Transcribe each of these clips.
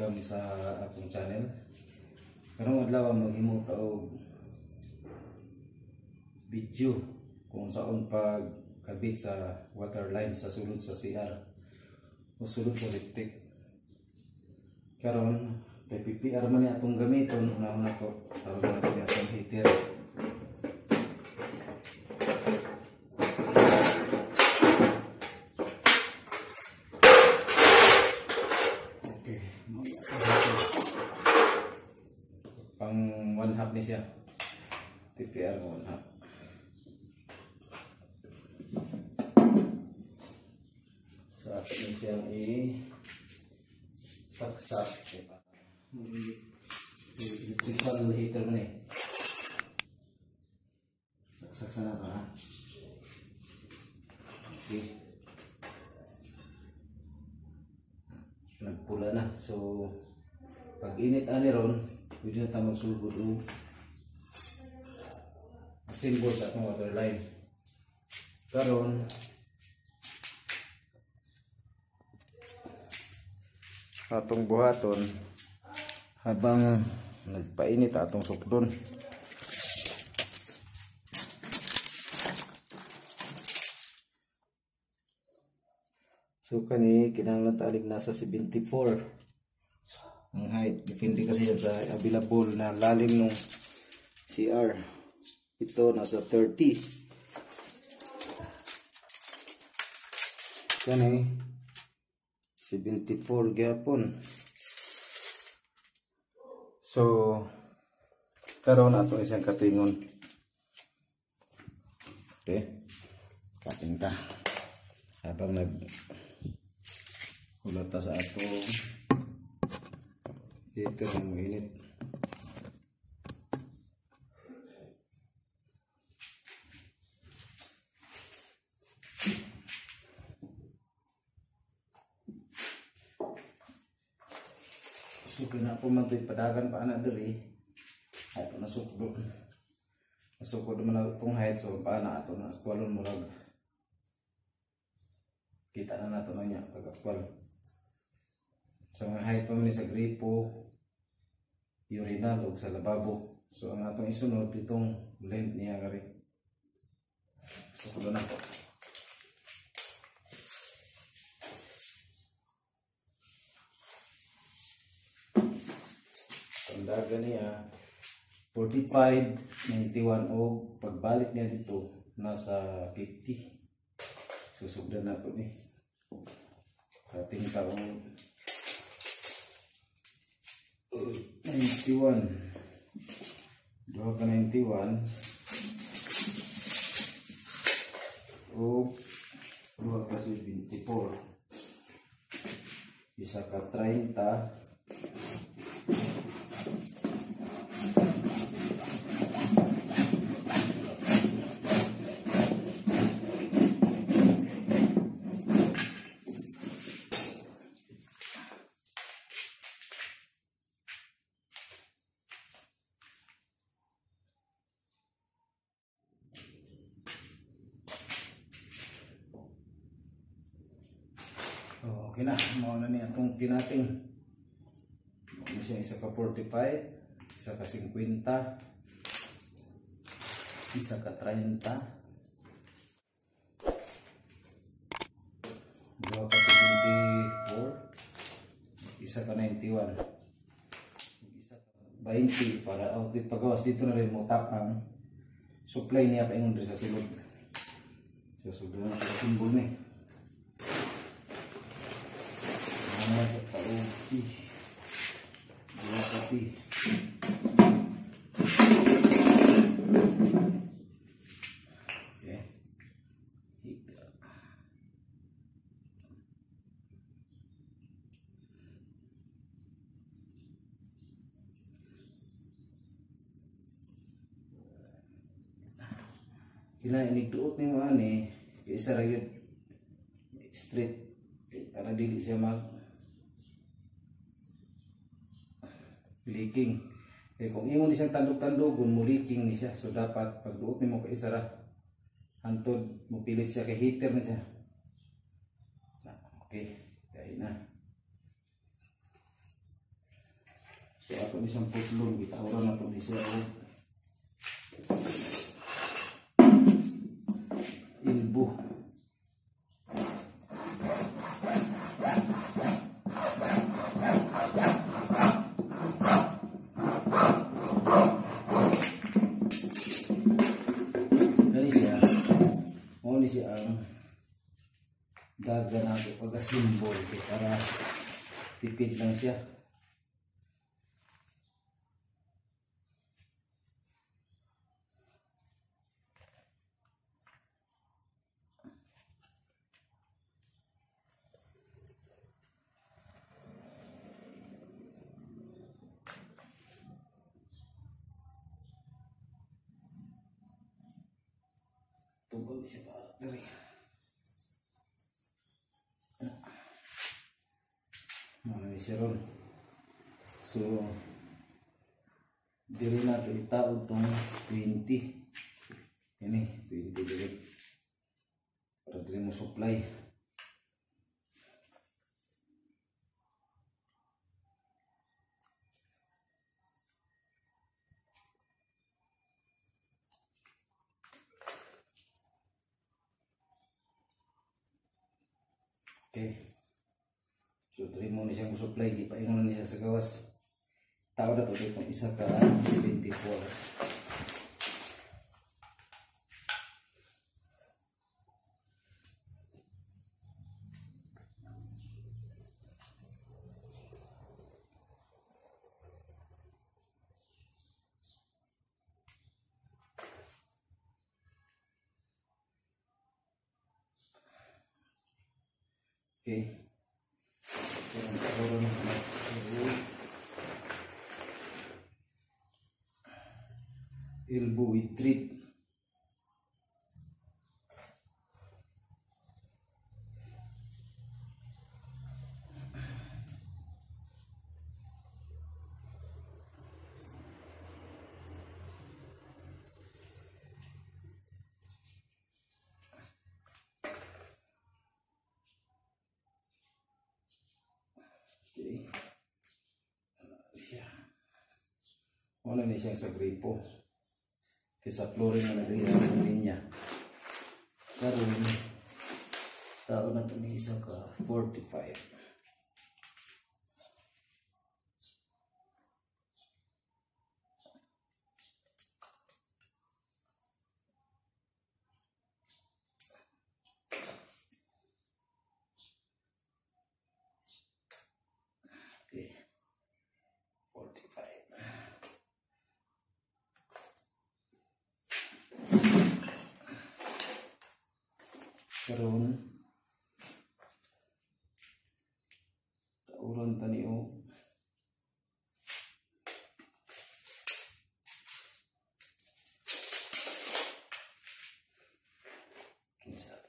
welcome sa akong channel. Karong adlaw maghimo ta og video kung saan pagkabit sa water line sa sulod sa CR o sulod sa septic. Karon kay PPR man ni atong gamiton una to para natin atong heater. Pang 1/2 ni siya. PPR 1/2. So ato ni siyang saksak. Electrical heater man eh. Saksak sana ka. Okay. Nagpula na. So pag init ani ron, pwede na tayo magsugod o assemble sa atong water line. Karon atong buhaton habang nagpainit atong sukdon. So kani kinahanglan talig nasa 74 ang height, depende kasi yan sa available na lalim ng CR. Ito nasa 30. Kani 74 gyapon. So karon ato isang katingon. Okay, kating ta habang hulata sa atong heater na mainit. So kina po man ito'y padagan pa na dali. Ito nasukdo. Nasukdo naman na itong height. So paana ito na akwalon murag. Kita na nato na niya pag-akwal. So ang height pa man sa gripo, urinal o sa lababo. So ang atong isunod itong length niya gari. So kulo na po. Pandaga niya 45, 91 o pagbalik niya dito nasa 50. Susugdan na po ni. Kating taong 91. Dua ka 91. O dua ka 24. Isa ka 30. Okay na, mauna niya itong tinating. Ano siya, isa ka 45, isa ka 50, isa ka 30, dua ka 24, isa ka 91, isa ka 20 para outlet pagawas. Dito na rin mo tap ang supply niya paingon rin sa silog. So sudah na sa simbol ni. Dua kopi. Okay. Heater. Kina inigduot ni mo ani isa ra gyud straight para dili siya mag leaking. Kung imo ni siyang tandog-tandogon mo leaking ni siya. So dapat pagduot nimo kay isa ra hantod mo pilit siya kay heater na siya. Okay, kaya na. So ako isang putlong gitawaran na ito ni siya o ilbo. Gani siya ang daga natin pagka-symbol para tipid lang siya. Tungkol siya dari mana siya ron. So diri na ito itaod tong 20 ini 20 diri para diri mo supply. Okay. So, diri mo ni siyang supply, di pa ingon niya sa gawas. Tao na to itong isa ka 74. Okay. Elbow with treat. Okay. Ano ni siyang sa gripo. Kesa flooring na nagrihan sa linya. Karoon, tao na ito ni isa ka 45. Okay. 45. Karoon tauran tani o kinsa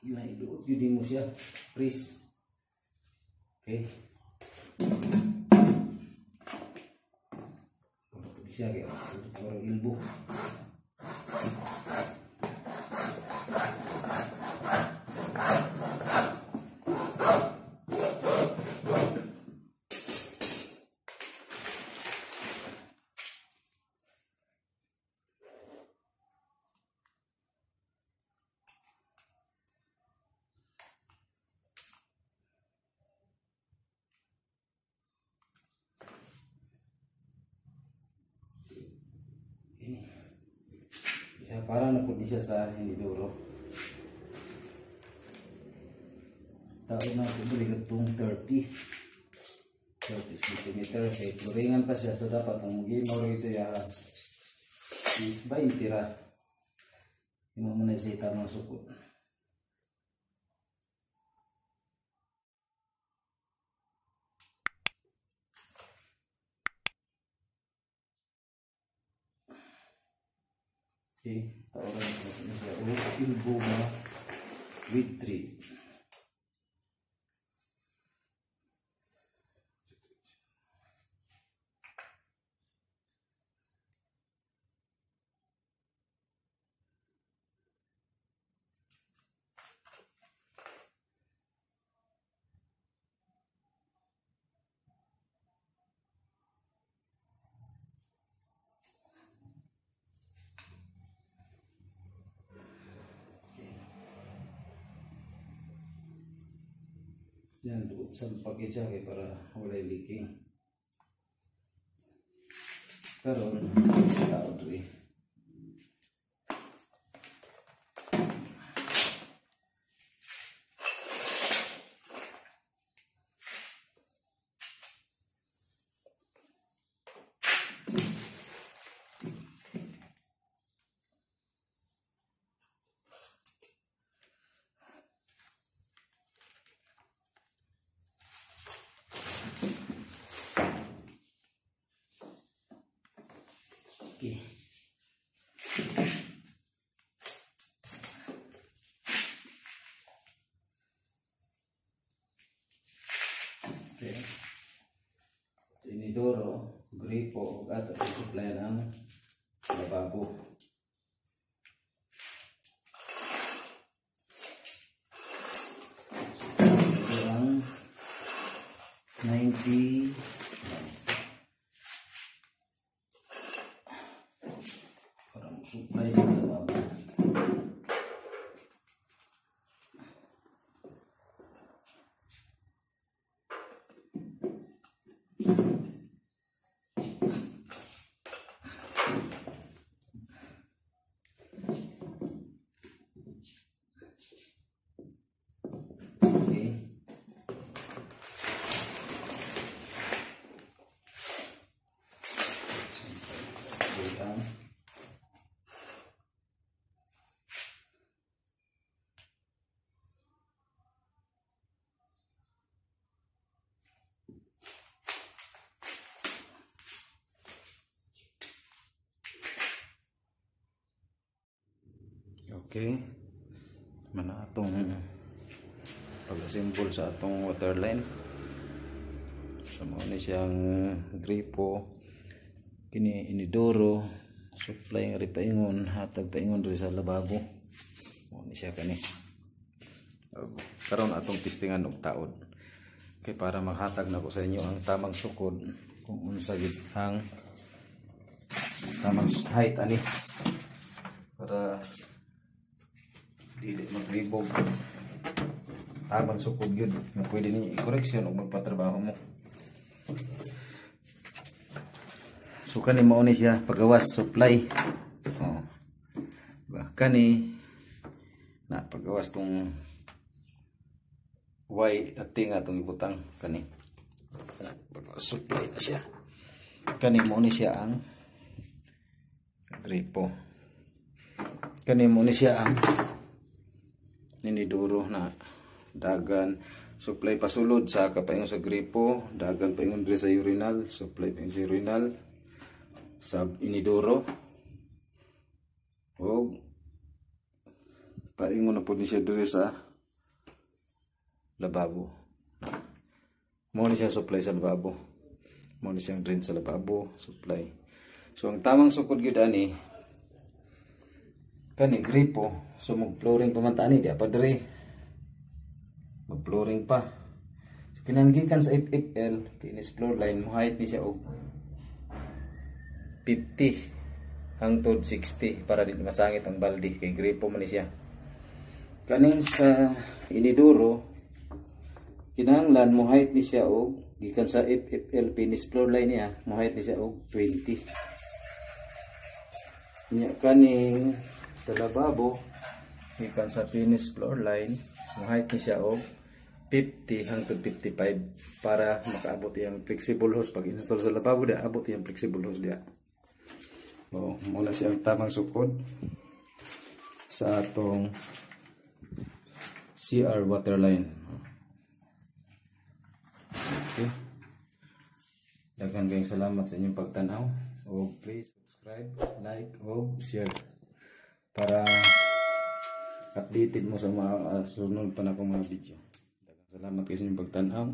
ilang iduot yun mo siya freeze. Okay, kalau tu bisa kayak orang ilmu. Siya parang na po di siya sa hinidoro. Tao na po balik itong 30 cm. Kaya turingan pa siya. So dapat ang mag-imaw rin siya is 20 ra. Hindi mo muna siya tamang sukot. Okay, tawaran natin siya. Ilbo na with 3. Yan, doon sa package kay para walay leaking. Karon tao diri. Okay. Okay. Inidoro, gripo, at supply ng lababo. Ito ang 90 supply sa lababo. Okay. Okay, mana atong pag-assemble sa atong water line. So mao ni siyang gripo, kini inidoro, supply nga paingon, hatag paingon diri sa lababo. Mao ni siya kani. Karon atong testingan og taod. Kay para maghatag nako sa inyo ang tamang sukod kung unsa gid ang tamang height ani para dili maglibog. Tamang sukod yun na pwede ninyo i-correction o magpatrabaho mo. So kani mao ni siya pagawas supply. Oh. Kani na pagawas tong Y at tinga atong ibutang kani. Pagawas supply na siya. Kani mao ni siya ang gripo. Kani mao ni siya ang inidoro na dagan supply pasulod sa kapaingon sa gripo, dagan paingon diri sa urinal, supply paingon sa urinal sa inidoro o paingon na po ni siya diri sa lababo. Mo ni siya supply sa lababo, mo ni siyang drain sa lababo supply. So ang tamang sukod gyud ani kani gripo, so mag-flooring pa man tani di pa diri. Mag-flooring pa. So kinanggikan sa FFL finish floor line mo height ni siya og 50 hangtod 60 para di masangit ang balde kay gripo man ni siya. Kaning sa inidoro kinahanglan mo height ni siya og gikan sa FFL finish floor line niya mo height ni siya og 20. Nya kaning sa lababo gikan sa finish floor line mo height ni siya og 50 hangtod 55 para makaabot yung flexible hose pag install sa lababo dia abot yung flexible hose dia. So muna siyang tamang sukod sa atong CR water line. Okay. Daghang kayong salamat sa inyong pagtanaw. O please subscribe, like, o share para updated mo sa mga sunod pa na akong mga video. Daghang salamat kayo sa inyong pagtanaw.